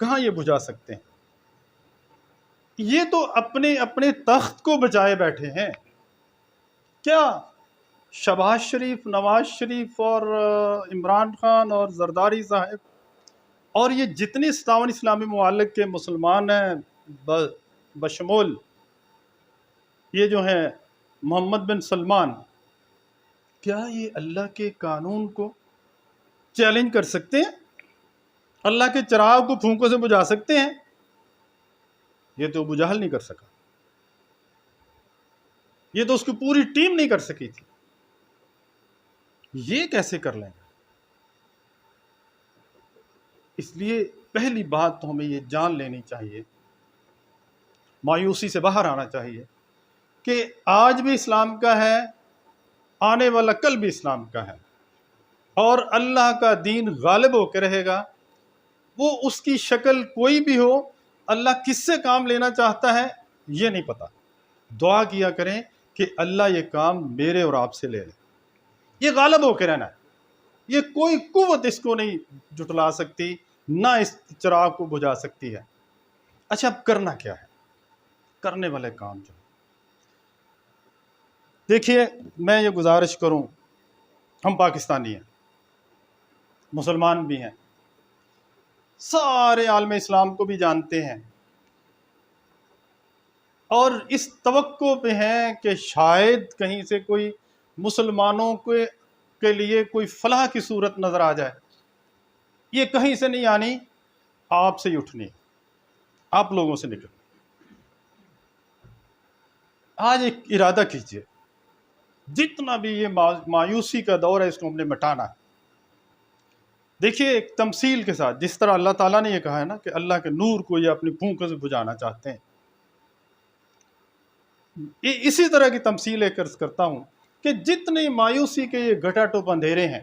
کہاں یہ بجھا سکتے ہیں؟ یہ تو اپنے اپنے تخت کو بچائے بیٹھے ہیں. کیا شہباز شریف، نواز شریف اور عمران خان اور زرداری صاحب اور یہ جتنے 57 اسلامی ممالک کے مسلمان ہیں بشمول یہ جو ہیں محمد بن سلمان، کیا یہ اللہ کے قانون کو چیلنج کر سکتے ہیں؟ اللہ کے چراغ کو پھونکوں سے بجھا سکتے ہیں؟ یہ تو ابو جہل نہیں کر سکا، یہ تو اس کی پوری ٹیم نہیں کر سکی تھی. یہ کیسے کر لیں گے؟ اس لیے پہلی بات تو ہمیں یہ جان لینی چاہیے، مایوسی سے باہر آنا چاہیے کہ آج بھی اسلام کا ہے، آنے والا کل بھی اسلام کا ہے، اور اللہ کا دین غالب ہو کے رہے گا. وہ اس کی شکل کوئی بھی ہو، اللہ کس سے کام لینا چاہتا ہے یہ نہیں پتا. دعا کیا کریں کہ اللہ یہ کام میرے اور آپ سے لے لے. یہ غالب ہو کے رہنا ہے، یہ کوئی قوت اس کو نہیں جٹلا سکتی، نہ اس چراغ کو بجھا سکتی ہے. اچھا اب کرنا کیا ہے؟ کرنے والے کام جو دیکھیے، میں یہ گزارش کروں، ہم پاکستانی ہیں، مسلمان بھی ہیں، سارے عالم اسلام کو بھی جانتے ہیں، اور اس توقع پہ ہیں کہ شاید کہیں سے کوئی مسلمانوں کے لیے کوئی فلاح کی صورت نظر آ جائے. یہ کہیں سے نہیں آنی، آپ سے ہی اٹھنی، آپ لوگوں سے نکل. آج ایک ارادہ کیجئے، جتنا بھی یہ مایوسی کا دور ہے اس کو ہم نے مٹانا ہے. دیکھیے ایک تمثیل کے ساتھ، جس طرح اللہ تعالیٰ نے یہ کہا ہے نا کہ اللہ کے نور کو یہ اپنی پھونکوں سے بجھانا چاہتے ہیں، یہ اسی طرح کی تمثیل ایک عرض کرتا ہوں کہ جتنی مایوسی کے یہ گھٹا ٹوپ اندھیرے ہیں،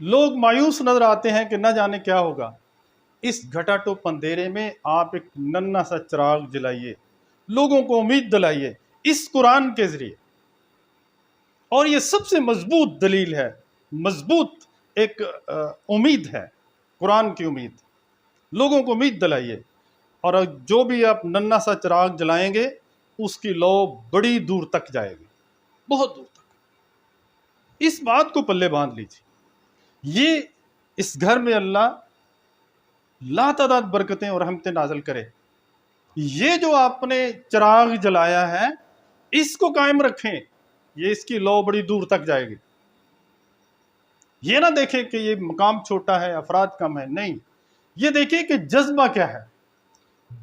لوگ مایوس نظر آتے ہیں کہ نہ جانے کیا ہوگا. اس گھٹا ٹوپ اندھیرے میں آپ ایک ننھا سا چراغ جلائیے، لوگوں کو امید دلائیے اس قرآن کے ذریعے. اور یہ سب سے مضبوط دلیل ہے، مضبوط ایک امید ہے، قرآن کی امید. لوگوں کو امید دلائیے، اور جو بھی آپ ننھا سا چراغ جلائیں گے اس کی لو بڑی دور تک جائے گی، بہت دور تک. اس بات کو پلے باندھ لیجیے. یہ اس گھر میں اللہ لا تعداد برکتیں اور رحمتیں نازل کرے. یہ جو آپ نے چراغ جلایا ہے اس کو قائم رکھیں، یہ اس کی لو بڑی دور تک جائے گی. یہ نہ دیکھیں کہ یہ مقام چھوٹا ہے، افراد کم ہے، نہیں، یہ دیکھیں کہ جذبہ کیا ہے،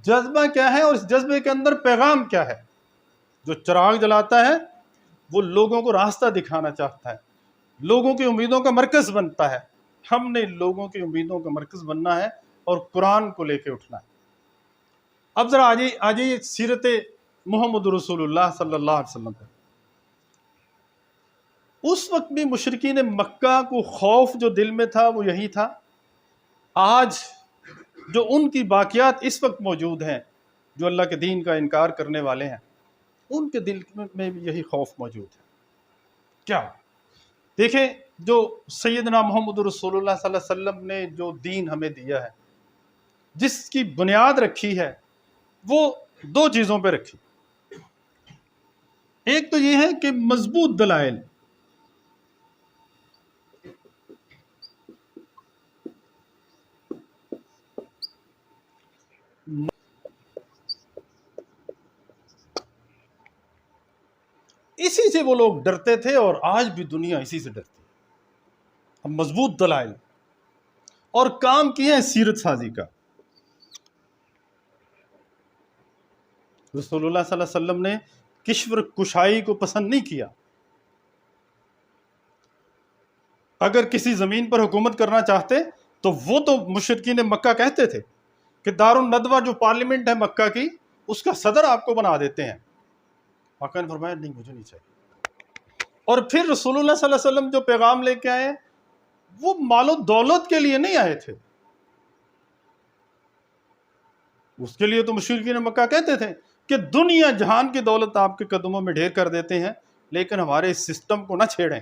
جذبہ کیا ہے، اور اس جذبے کے اندر پیغام کیا ہے. جو چراغ جلاتا ہے وہ لوگوں کو راستہ دکھانا چاہتا ہے، لوگوں کی امیدوں کا مرکز بنتا ہے. ہم نے لوگوں کی امیدوں کا مرکز بننا ہے اور قرآن کو لے کے اٹھنا ہے. اب ذرا آجائیے سیرت محمد رسول اللہ صلی اللہ علیہ وسلم پر. اس وقت بھی مشرکین مکہ کو خوف جو دل میں تھا وہ یہی تھا. آج جو ان کی باقیات اس وقت موجود ہیں، جو اللہ کے دین کا انکار کرنے والے ہیں، ان کے دل میں بھی یہی خوف موجود ہے. کیا؟ دیکھیں، جو سیدنا محمد رسول اللہ صلی اللہ علیہ وسلم نے جو دین ہمیں دیا ہے، جس کی بنیاد رکھی ہے، وہ دو چیزوں پہ رکھی. ایک تو یہ ہے کہ مضبوط دلائل، اسی سے وہ لوگ ڈرتے تھے اور آج بھی دنیا اسی سے ڈرتی ہے. اب مضبوط دلائل اور کام کیا ہے سیرت سازی کا. رسول اللہ صلی اللہ علیہ وسلم نے کشور کشائی کو پسند نہیں کیا. اگر کسی زمین پر حکومت کرنا چاہتے تو وہ تو مشرکین مکہ کہتے تھے کہ دارالندوہ جو پارلیمنٹ ہے مکہ کی، اس کا صدر آپ کو بنا دیتے ہیں. آقا نے فرمایا نہیں، مجھے نہیں چاہیے. اور پھر رسول اللہ صلی اللہ علیہ وسلم جو پیغام لے کے آئے وہ مال و دولت کے لیے نہیں آئے تھے. اس کے لیے تو مشرکین مکہ کہتے تھے کہ دنیا جہان کی دولت آپ کے قدموں میں ڈھیر کر دیتے ہیں، لیکن ہمارے اس سسٹم کو نہ چھیڑیں.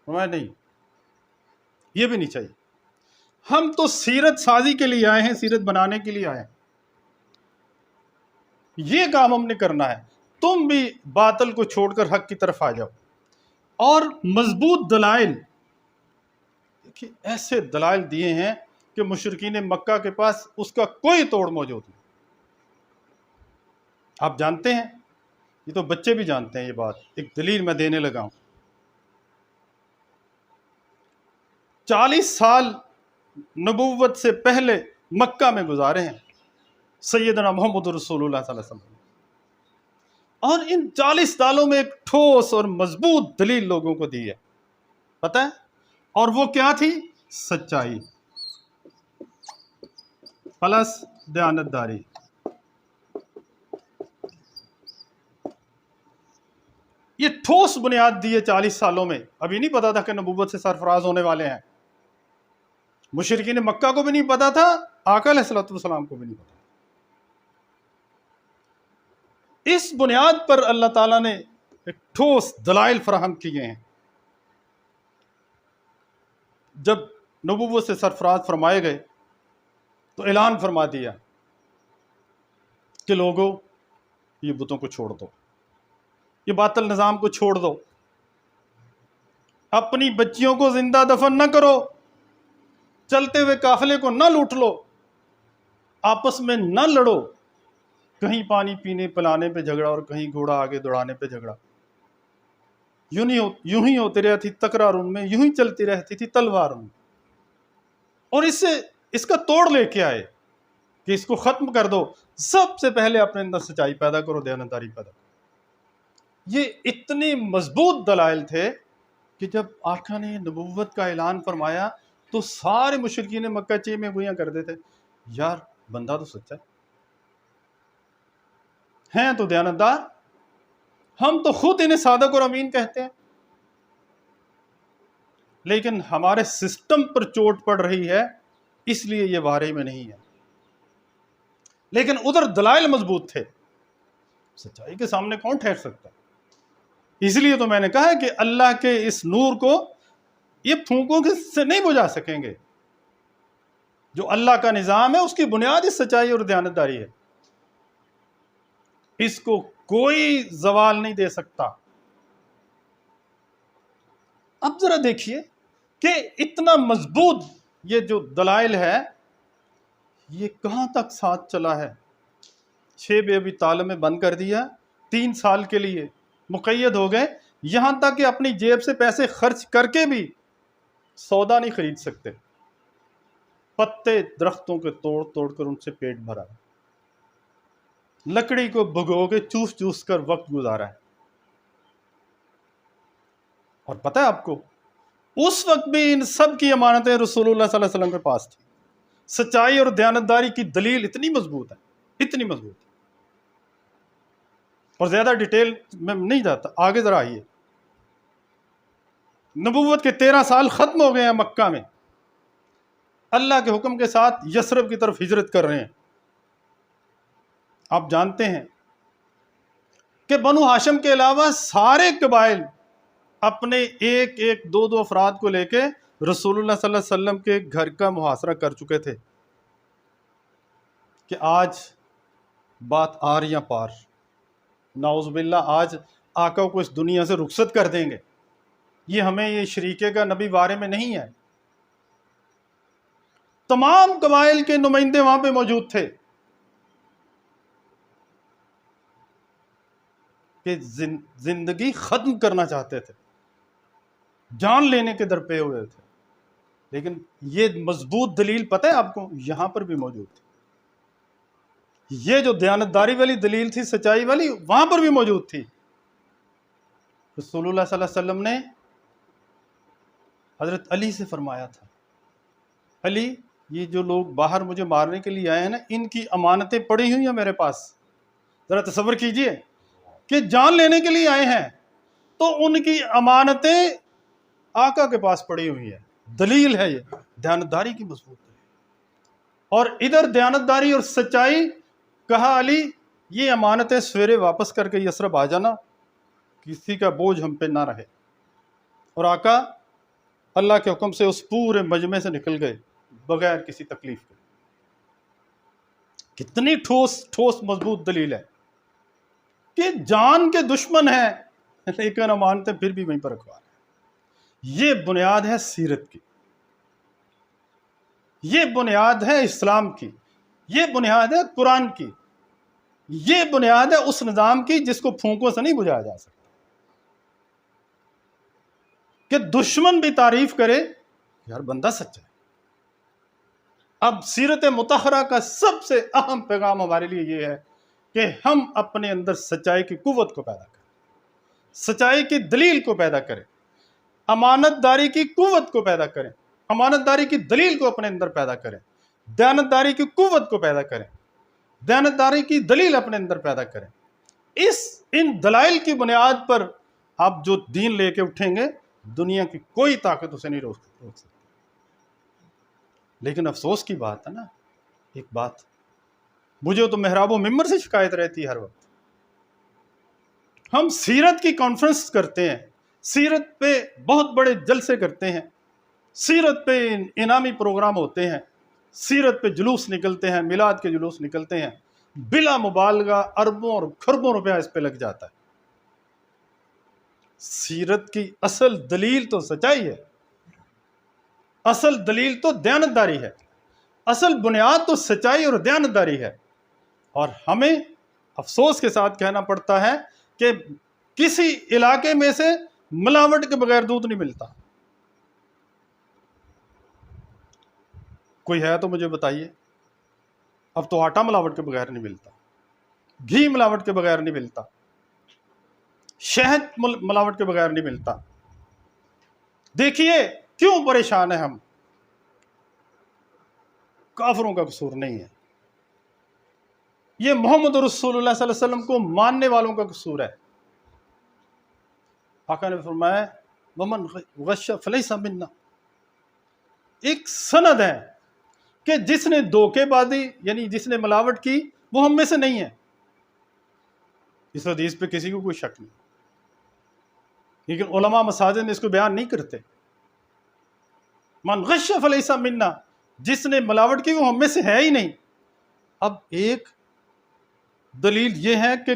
فرمایا نہیں، یہ بھی نہیں چاہیے. ہم تو سیرت سازی کے لیے آئے ہیں، سیرت بنانے کے لیے آئے ہیں، یہ کام ہم نے کرنا ہے۔ تم بھی باطل کو چھوڑ کر حق کی طرف آ جاؤ، اور مضبوط دلائل، دیکھیے ایسے دلائل دیے ہیں کہ مشرکین مکہ کے پاس اس کا کوئی توڑ موجود نہیں۔ آپ جانتے ہیں، یہ تو بچے بھی جانتے ہیں یہ بات، ایک دلیل میں دینے لگا ہوں۔ 40 سال نبوت سے پہلے مکہ میں گزارے ہیں سیدنا محمد رسول اللہ صلی اللہ علیہ وسلم، اور ان 40 سالوں میں ایک ٹھوس اور مضبوط دلیل لوگوں کو دی ہے، پتہ ہے؟ اور وہ کیا تھی؟ سچائی پلس دیانتداری۔ یہ ٹھوس بنیاد دی ہے 40 سالوں میں۔ ابھی نہیں پتا تھا کہ نبوت سے سرفراز ہونے والے ہیں، مشرکین مکہ کو بھی نہیں پتا تھا، آقا علیہ الصلوۃ والسلام کو بھی نہیں پتا۔ اس بنیاد پر اللہ تعالیٰ نے ایک ٹھوس دلائل فراہم کیے ہیں۔ جب نبوت سے سرفراز فرمائے گئے تو اعلان فرما دیا کہ لوگوں یہ بتوں کو چھوڑ دو، یہ باطل نظام کو چھوڑ دو، اپنی بچیوں کو زندہ دفن نہ کرو، چلتے ہوئے قافلے کو نہ لوٹ لو، آپس میں نہ لڑو، کہیں پانی پینے پلانے پہ جھگڑا اور کہیں گھوڑا آگے دوڑانے پہ جھگڑا، یوں ہی ہوتی رہتی تکرار ان میں، یوں ہی چلتی رہتی تھی تلوار ان میں۔ اور اس کا توڑ لے کے آئے کہ اس کو ختم کر دو، سب سے پہلے اپنے اندر سچائی پیدا کرو، دیانتداری پیدا کرو۔ یہ اتنے مضبوط دلائل تھے کہ جب آقا نے نبوت کا اعلان فرمایا تو سارے مشرکین مکہ چیخ میں گویاں کرتے تھے، یار بندہ تو سچا ہے، ہیں تو دیانتدار، ہم تو خود انہیں صادق اور امین کہتے ہیں، لیکن ہمارے سسٹم پر چوٹ پڑ رہی ہے اس لیے یہ وارے میں نہیں ہے۔ لیکن ادھر دلائل مضبوط تھے، سچائی کے سامنے کون ٹھہر سکتا ہے؟ اس لیے تو میں نے کہا کہ اللہ کے اس نور کو یہ پھونکوں سے نہیں بجھا سکیں گے۔ جو اللہ کا نظام ہے اس کی بنیاد اس سچائی اور دیانتداری ہے، اس کو کوئی زوال نہیں دے سکتا۔ اب ذرا دیکھیے کہ اتنا مضبوط یہ جو دلائل ہے یہ کہاں تک ساتھ چلا ہے۔ 6 ابی طالب میں بند کر دیا، 3 سال کے لیے مقید ہو گئے، یہاں تک کہ اپنی جیب سے پیسے خرچ کر کے بھی سودا نہیں خرید سکتے، پتے درختوں کے توڑ توڑ کر ان سے پیٹ بھرا ہے، لکڑی کو بھگو کے چوس چوس کر وقت گزارا ہے۔ اور پتہ ہے آپ کو اس وقت بھی ان سب کی امانتیں رسول اللہ صلی اللہ علیہ وسلم کے پاس تھی۔ سچائی اور دیانتداری کی دلیل اتنی مضبوط ہے، اتنی مضبوط ہے۔ اور زیادہ ڈیٹیل میں نہیں جاتا، آگے ذرا آئیے۔ نبوت کے 13 سال ختم ہو گئے ہیں مکہ میں، اللہ کے حکم کے ساتھ یثرب کی طرف ہجرت کر رہے ہیں۔ آپ جانتے ہیں کہ بنو ہاشم کے علاوہ سارے قبائل اپنے ایک ایک 2 افراد کو لے کے رسول اللہ صلی اللہ علیہ وسلم کے گھر کا محاصرہ کر چکے تھے کہ آج بات آر یا پار، نعوذ باللہ آج آقا کو اس دنیا سے رخصت کر دیں گے، یہ شریکے کا نبی وارے میں نہیں ہے۔ تمام قبائل کے نمائندے وہاں پہ موجود تھے کہ زندگی ختم کرنا چاہتے تھے، جان لینے کے در پہ ہوئے تھے، لیکن یہ مضبوط دلیل پتہ ہے آپ کو یہاں پر بھی موجود تھی۔ یہ جو دیانتداری والی دلیل تھی، سچائی والی، وہاں پر بھی موجود تھی۔ رسول اللہ صلی اللہ علیہ وسلم نے حضرت علی سے فرمایا تھا، علی یہ جو لوگ باہر مجھے مارنے کے لیے آئے ہیں نا، ان کی امانتیں پڑی ہوئی ہیں میرے پاس، ذرا تصور کیجئے کہ جان لینے کے لیے آئے ہیں تو ان کی امانتیں آقا کے پاس پڑی ہوئی ہیں۔ دلیل ہے یہ دیانتداری کی مضبوط دلیل۔ اور ادھر دیانتداری اور سچائی، کہا علی یہ امانتیں سویرے واپس کر کے یثرب آ جانا، کسی کا بوجھ ہم پہ نہ رہے۔ اور آقا اللہ کے حکم سے اس پورے مجمع سے نکل گئے، بغیر کسی تکلیف کے. کتنی ٹھوس مضبوط دلیل ہے کہ جان کے دشمن ہیں لیکن ہم مانتے پھر بھی وہیں پر رکھوا رہے ہیں. یہ بنیاد ہے سیرت کی، یہ بنیاد ہے اسلام کی، یہ بنیاد ہے قرآن کی، یہ بنیاد ہے اس نظام کی جس کو پھونکوں سے نہیں بجھایا جا سکتا. کہ دشمن بھی تعریف کرے یار بندہ سچا ہے. اب سیرت مطہرہ کا سب سے اہم پیغام ہمارے لیے یہ ہے کہ ہم اپنے اندر سچائی کی قوت کو پیدا کریں، سچائی کی دلیل کو پیدا کریں، امانت داری کی قوت کو پیدا کریں، امانت داری کی دلیل کو اپنے اندر پیدا کریں، دیانت داری کی قوت کو پیدا کریں، دیانت داری کی دلیل اپنے اندر پیدا کریں. ان دلائل کی بنیاد پر آپ جو دین لے کے اٹھیں گے دنیا کی کوئی طاقت اسے نہیں روک سکتی. لیکن افسوس کی بات ہے نا، ایک بات مجھے تو محراب و ممبر سے شکایت رہتی ہے ہر وقت. ہم سیرت کی کانفرنس کرتے ہیں، سیرت پہ بہت بڑے جلسے کرتے ہیں، سیرت پہ انعامی پروگرام ہوتے ہیں، سیرت پہ جلوس نکلتے ہیں، میلاد کے جلوس نکلتے ہیں، بلا مبالغہ اربوں اور کھربوں روپیہ اس پہ لگ جاتا ہے. سیرت کی اصل دلیل تو سچائی ہے، اصل دلیل تو دیانتداری ہے، اصل بنیاد تو سچائی اور دیانتداری ہے. اور ہمیں افسوس کے ساتھ کہنا پڑتا ہے کہ کسی علاقے میں سے ملاوٹ کے بغیر دودھ نہیں ملتا. کوئی ہے تو مجھے بتائیے. اب تو آٹا ملاوٹ کے بغیر نہیں ملتا، گھی ملاوٹ کے بغیر نہیں ملتا، شہد ملاوٹ کے بغیر نہیں ملتا. دیکھیے کیوں پریشان ہیں ہم. کافروں کا قصور نہیں ہے، یہ محمد رسول اللہ صلی اللہ علیہ وسلم کو ماننے والوں کا قصور ہے. آقا نے فرمایا ومن غش فلیس منا. ایک سند ہے کہ جس نے دھوکے بازی یعنی جس نے ملاوٹ کی وہ ہم میں سے نہیں ہے. اس حدیث پہ کسی کو کوئی شک نہیں، لیکن علماء مساجد میں اس کو بیان نہیں کرتے. من غش فلیس منا، جس نے ملاوٹ کی وہ ہم میں سے ہے ہی نہیں. اب ایک دلیل یہ ہے کہ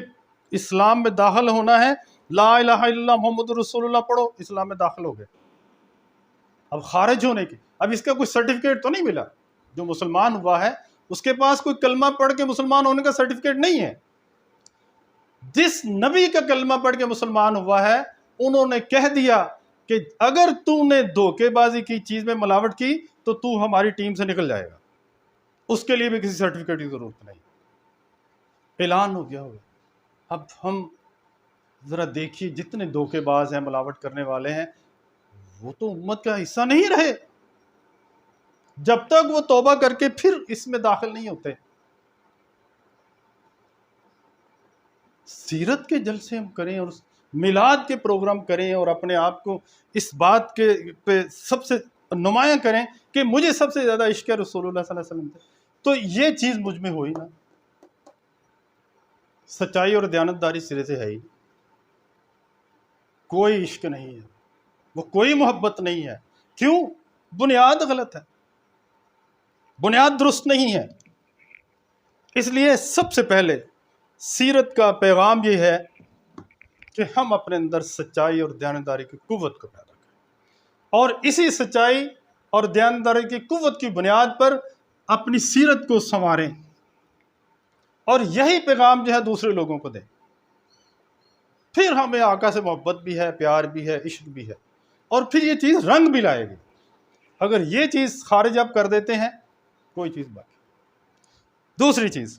اسلام میں داخل ہونا ہے، لا الہ الا اللہ محمد رسول اللہ پڑھو، اسلام میں داخل ہو گئے. اب خارج ہونے کی اب اس کا کوئی سرٹیفکیٹ تو نہیں ملا. جو مسلمان ہوا ہے اس کے پاس کوئی کلمہ پڑھ کے مسلمان ہونے کا سرٹیفکیٹ نہیں ہے. جس نبی کا کلمہ پڑھ کے مسلمان ہوا ہے انہوں نے کہہ دیا کہ اگر تو نے دھوکے بازی کی چیز میں ملاوٹ کی تو ہماری ٹیم سے نکل جائے گا. اس کے لیے بھی کسی سرٹیفکیٹ کی ضرورت نہیں، اعلان ہو گیا ہوگا. اب ہم ذرا دیکھیے جتنے دھوکے باز ہیں، ملاوٹ کرنے والے ہیں، وہ تو امت کا حصہ نہیں رہے جب تک وہ توبہ کر کے پھر اس میں داخل نہیں ہوتے. سیرت کے جلسے ہم کریں اور میلاد کے پروگرام کریں اور اپنے آپ کو اس بات کے پہ سب سے نمایاں کریں کہ مجھے سب سے زیادہ عشق ہے رسول اللہ صلی اللہ علیہ وسلم سے، تو یہ چیز مجھ میں ہوئی نا. سچائی اور دیانتداری سرے سے ہے ہی، کوئی عشق نہیں ہے، وہ کوئی محبت نہیں ہے. کیوں؟ بنیاد غلط ہے، بنیاد درست نہیں ہے. اس لیے سب سے پہلے سیرت کا پیغام یہ ہے کہ ہم اپنے اندر سچائی اور دیانتداری کی قوت کو پیدا کریں، اور اسی سچائی اور دیانتداری کی قوت کی بنیاد پر اپنی سیرت کو سنواریں، اور یہی پیغام جو ہے دوسرے لوگوں کو دیں. پھر ہمیں آقا سے محبت بھی ہے، پیار بھی ہے، عشق بھی ہے، اور پھر یہ چیز رنگ بھی لائے گی. اگر یہ چیز خارج آپ کر دیتے ہیں کوئی چیز باقی. دوسری چیز،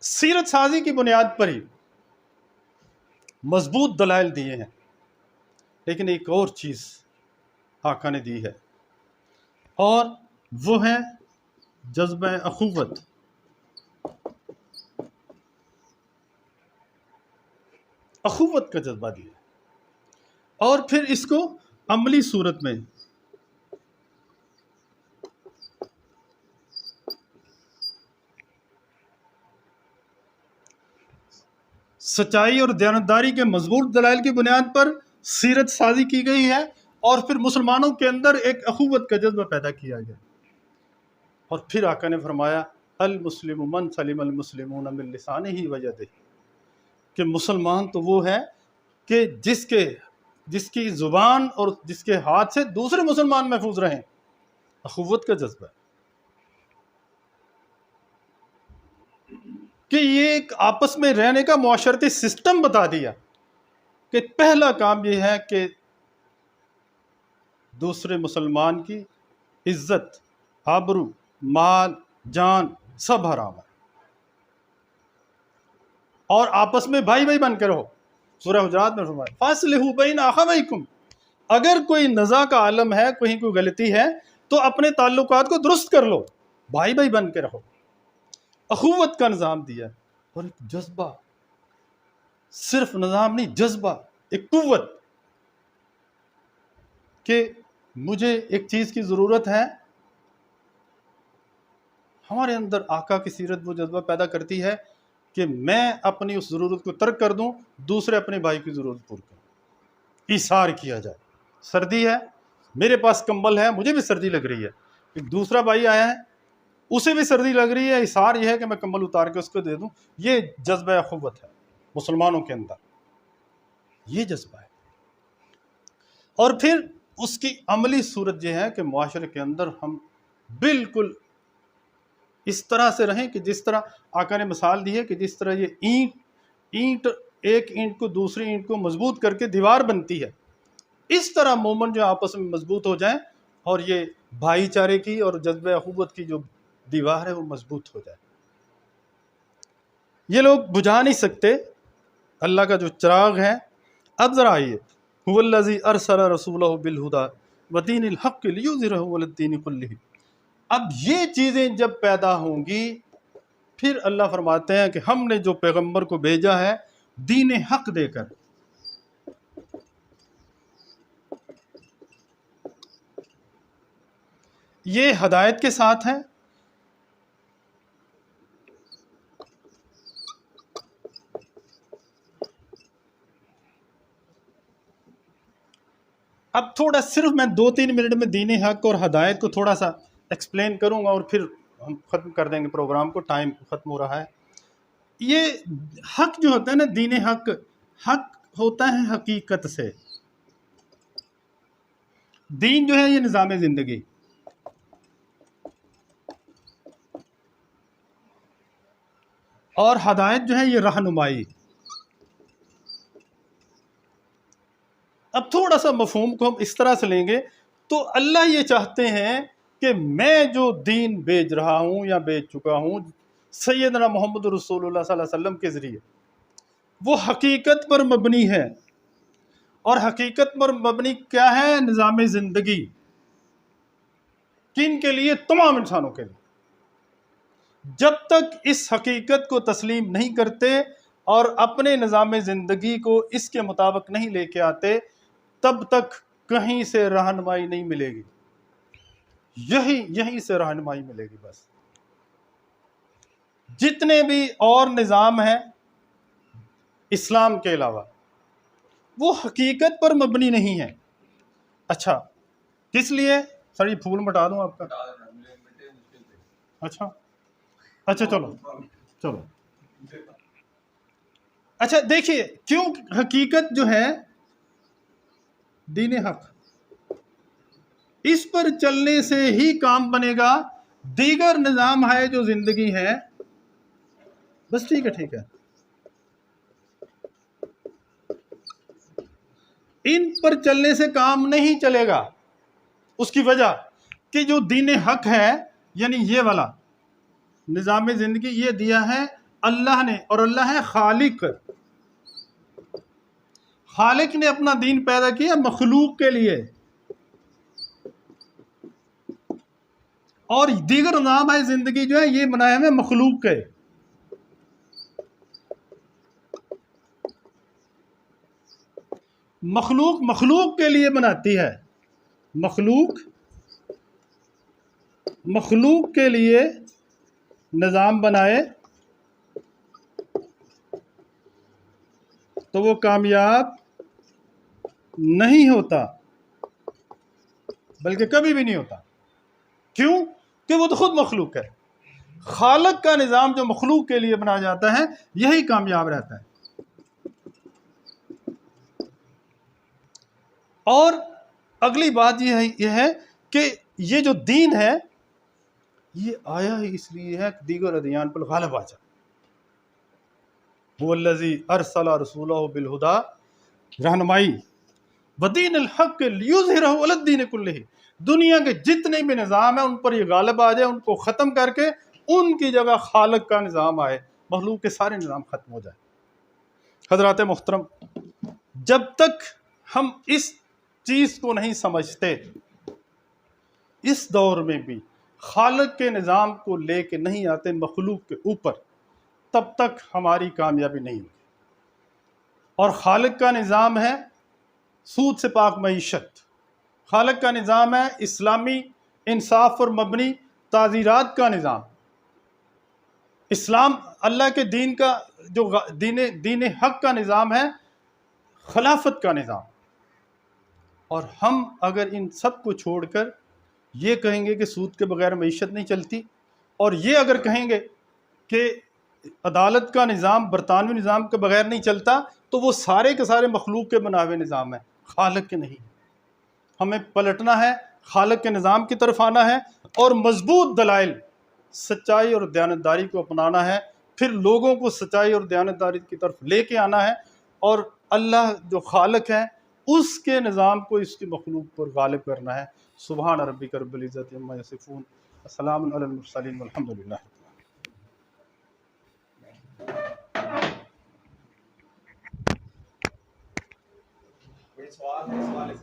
سیرت سازی کی بنیاد پر ہی مضبوط دلائل دیے ہیں، لیکن ایک اور چیز آقا نے دی ہے اور وہ ہے جذبہ اخوت. اخوت کا جذبہ دیا اور پھر اس کو عملی صورت میں سچائی اور دیانتداری کے مضبوط دلائل کی بنیاد پر سیرت سازی کی گئی ہے، اور پھر مسلمانوں کے اندر ایک اخوت کا جذبہ پیدا کیا گیا. اور پھر آقا نے فرمایا المسلم من سلم المسلمون من لسانہ و یدہ، کہ مسلمان تو وہ ہے کہ جس کی زبان اور جس کے ہاتھ سے دوسرے مسلمان محفوظ رہیں. اخوت کا جذبہ کہ یہ ایک آپس میں رہنے کا معاشرتی سسٹم بتا دیا کہ پہلا کام یہ ہے کہ دوسرے مسلمان کی عزت، آبرو، مال، جان سب حرام ہے، اور آپس میں بھائی بھائی بن کے رہو. سورہ حجرات میں فرمایا فاصلحوا بین اخویکم، اگر کوئی نزاع کا عالم ہے، کہیں کوئی غلطی ہے تو اپنے تعلقات کو درست کر لو، بھائی بھائی بن کے رہو. اخوت کا نظام دیا، اور ایک جذبہ، صرف نظام نہیں، جذبہ، ایک قوت کہ مجھے ایک چیز کی ضرورت ہے. ہمارے اندر آقا کی سیرت وہ جذبہ پیدا کرتی ہے کہ میں اپنی اس ضرورت کو ترک کر دوں، دوسرے اپنے بھائی کی ضرورت پوری کریں. ایثار کیا جائے. سردی ہے، میرے پاس کمبل ہے، مجھے بھی سردی لگ رہی ہے، ایک دوسرا بھائی آیا ہے اسے بھی سردی لگ رہی ہے، ایثار یہ ہے کہ میں کمبل اتار کے اس کو دے دوں. یہ جذبہ اخوت ہے مسلمانوں کے اندر، یہ جذبہ ہے. اور پھر اس کی عملی صورت یہ ہے کہ معاشرے کے اندر ہم بالکل اس طرح سے رہیں کہ جس طرح آقا نے مثال دی ہے کہ جس طرح یہ اینٹ ایک اینٹ کو دوسری اینٹ کو مضبوط کر کے دیوار بنتی ہے، اس طرح مومن جو آپس میں مضبوط ہو جائیں اور یہ بھائی چارے کی اور جذبہ اخوت کی جو دیوار ہے وہ مضبوط ہو جائے. یہ لوگ بجھا نہیں سکتے اللہ کا جو چراغ ہے. اب ذرا آئیے هو الذی ارسل رسولہ بالہدی ودین الحق لیظہرہ علی الدین کلہ. اب یہ چیزیں جب پیدا ہوں گی پھر اللہ فرماتے ہیں کہ ہم نے جو پیغمبر کو بھیجا ہے دین حق دے کر، یہ ہدایت کے ساتھ ہے. اب تھوڑا صرف میں 2-3 منٹ میں دین حق اور ہدایت کو تھوڑا سا ایکسپلین کروں گا اور پھر ہم ختم کر دیں گے پروگرام کو، ٹائم ختم ہو رہا ہے. یہ حق جو ہوتا ہے نا، دین حق، حق ہوتا ہے حقیقت سے. دین جو ہے یہ نظام زندگی، اور ہدایت جو ہے یہ رہنمائی. اب تھوڑا سا مفہوم کو ہم اس طرح سے لیں گے تو اللہ یہ چاہتے ہیں کہ میں جو دین بھیج رہا ہوں یا بھیج چکا ہوں سیدنا محمد رسول اللہ صلی اللہ علیہ وسلم کے ذریعے، وہ حقیقت پر مبنی ہے. اور حقیقت پر مبنی کیا ہے؟ نظام زندگی. کن کے لیے؟ تمام انسانوں کے لیے. جب تک اس حقیقت کو تسلیم نہیں کرتے اور اپنے نظام زندگی کو اس کے مطابق نہیں لے کے آتے تب تک کہیں سے رہنمائی نہیں ملے گی. یہیں سے رہنمائی ملے گی. بس جتنے بھی اور نظام ہیں اسلام کے علاوہ وہ حقیقت پر مبنی نہیں ہیں. اچھا کس لیے؟ سر یہ پھول مٹا دوں آپ کا؟ اچھا چلو اچھا دیکھیے کیوں حقیقت جو ہے دین حق، اس پر چلنے سے ہی کام بنے گا. دیگر نظام ہے جو زندگی ہے بس ٹھیک ہے ان پر چلنے سے کام نہیں چلے گا. اس کی وجہ کہ جو دین حق ہے یعنی یہ والا نظام زندگی یہ دیا ہے اللہ نے، اور اللہ ہے خالق. خالق نے اپنا دین پیدا کیا مخلوق کے لیے، اور دیگر نظام ہے زندگی جو ہے یہ بنایا ہے مخلوق کے. مخلوق کے لیے بناتی ہے، مخلوق کے لیے نظام بنائے تو وہ کامیاب نہیں ہوتا. بلکہ کبھی بھی نہیں ہوتا. کیوں؟ کہ وہ تو خود مخلوق ہے. خالق کا نظام جو مخلوق کے لیے بنایا جاتا ہے یہی کامیاب رہتا ہے. اور اگلی بات یہ ہے کہ یہ جو دین ہے یہ آیا ہی اس لیے ہے کہ دیگر ادیان پر غالب آ جائے. هو الذی ارسل رسولہ بالہدی رہنمائی ودین الحق لیظہرہ علی الدین کلہ. دنیا کے جتنے بھی نظام ہیں ان پر یہ غالب آ جائے، ان کو ختم کر کے ان کی جگہ خالق کا نظام آئے، مخلوق کے سارے نظام ختم ہو جائے. حضرات محترم، جب تک ہم اس چیز کو نہیں سمجھتے، اس دور میں بھی خالق کے نظام کو لے کے نہیں آتے مخلوق کے اوپر، تب تک ہماری کامیابی نہیں ہوگی. اور خالق کا نظام ہے سود سے پاک معیشت. خالق کا نظام ہے اسلامی انصاف پر مبنی تعزیرات کا نظام. اسلام اللہ کے دین کا جو دین حق کا نظام ہے، خلافت کا نظام. اور ہم اگر ان سب کو چھوڑ کر یہ کہیں گے کہ سود کے بغیر معیشت نہیں چلتی، اور یہ اگر کہیں گے کہ عدالت کا نظام برطانوی نظام کے بغیر نہیں چلتا، تو وہ سارے کے سارے مخلوق کے بنائے ہوئے نظام ہیں، خالق کے نہیں. ہمیں پلٹنا ہے، خالق کے نظام کی طرف آنا ہے، اور مضبوط دلائل، سچائی اور دیانتداری کو اپنانا ہے. پھر لوگوں کو سچائی اور دیانتداری کی طرف لے کے آنا ہے، اور اللہ جو خالق ہے اس کے نظام کو اس کی مخلوق پر غالب کرنا ہے. سبحان ربک رب العزت عما یصفون، السلام علی المرسلین والحمد للہ. کوئی سوال ہے؟ سوال ہے